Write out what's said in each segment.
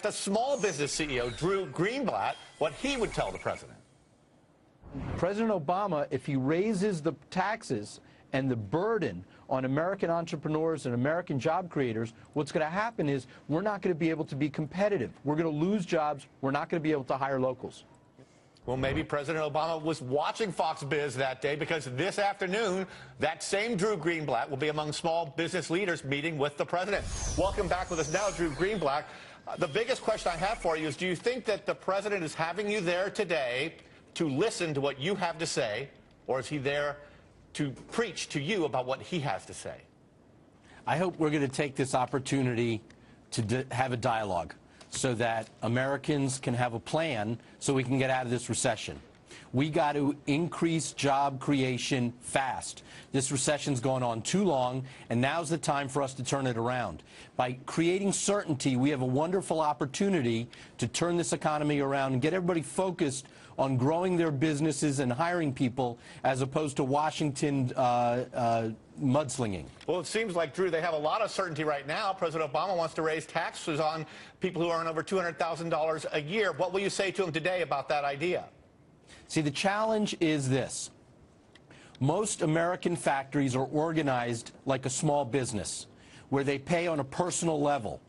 asked a small business CEO, Drew Greenblatt, what he would tell the president. President Obama, if he raises the taxes and the burden on American entrepreneurs and American job creators, what's going to happen is we're not going to be able to be competitive. We're going to lose jobs. We're not going to be able to hire locals. Well, maybe President Obama was watching Fox Biz that day, because this afternoon, that same Drew Greenblatt will be among small business leaders meeting with the president. Welcome back with us now, Drew Greenblatt. The biggest question I have for you is, do you think that the president is having you there today to listen to what you have to say, or is he there to preach to you about what he has to say? I hope we're going to take this opportunity to have a dialogue so that Americans can have a plan so we can get out of this recession. We got to increase job creation fast. This recession's gone on too long, and now's the time for us to turn it around. By creating certainty, we have a wonderful opportunity to turn this economy around and get everybody focused on growing their businesses and hiring people, as opposed to Washington mudslinging. Well, it seems like, Drew, they have a lot of certainty right now. President Obama wants to raise taxes on people who earn over $200,000 a year. What will you say to him today about that idea? See, the challenge is this. Most American factories are organized like a small business, where they pay on a personal level.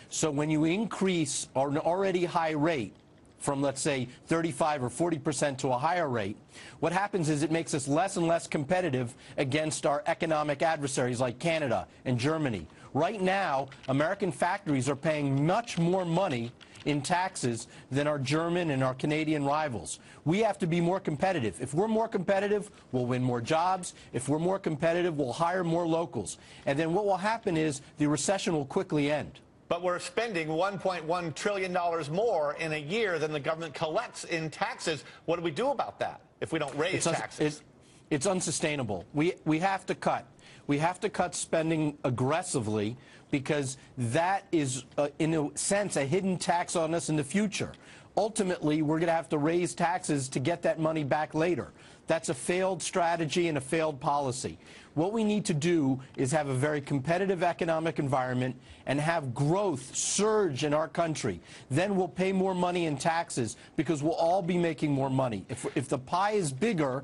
So when you increase an already high rate from, let's say, 35 or 40% to a higher rate, what happens is it makes us less and less competitive against our economic adversaries like Canada and Germany. Right now, American factories are paying much more money in taxes than our German and our Canadian rivals. We have to be more competitive. If we're more competitive, we'll win more jobs. If we're more competitive, we'll hire more locals. And then what will happen is the recession will quickly end. But we're spending $1.1 trillion more in a year than the government collects in taxes. What do we do about that if we don't raise taxes? It's unsustainable. We have to cut. We have to cut spending aggressively, because that is, in a sense, a hidden tax on us in the future. Ultimately, we're going to have to raise taxes to get that money back later. That's a failed strategy and a failed policy. What we need to do is have a very competitive economic environment and have growth surge in our country. Then we'll pay more money in taxes, because we'll all be making more money. If the pie is bigger,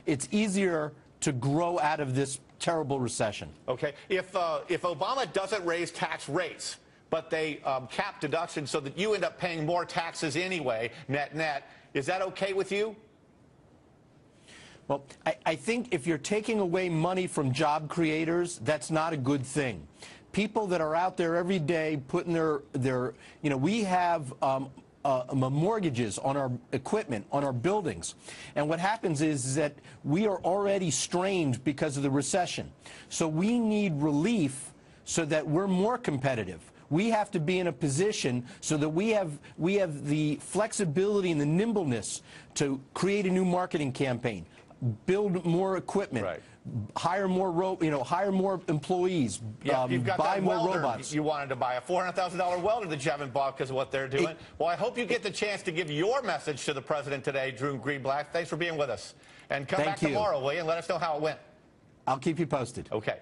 it's easier to grow out of this terrible recession. Okay. If Obama doesn't raise tax rates, but they cap deductions so that you end up paying more taxes anyway, net, is that okay with you? Well, I think if you're taking away money from job creators, that's not a good thing. People that are out there every day putting we have mortgages on our equipment, on our buildings. And what happens is that we are already strained because of the recession. So we need relief so that we're more competitive. We have to be in a position so that we have the flexibility and the nimbleness to create a new marketing campaign, build more equipment, right, hire more hire more employees, you've got buy that more welder robots. You wanted to buy a $400,000 welder that you haven't bought because of what they're doing. Well, I hope you get the chance to give your message to the president today, Drew Greenblatt. Thanks for being with us. And come back tomorrow, will you, and let us know how it went. I'll keep you posted. Okay.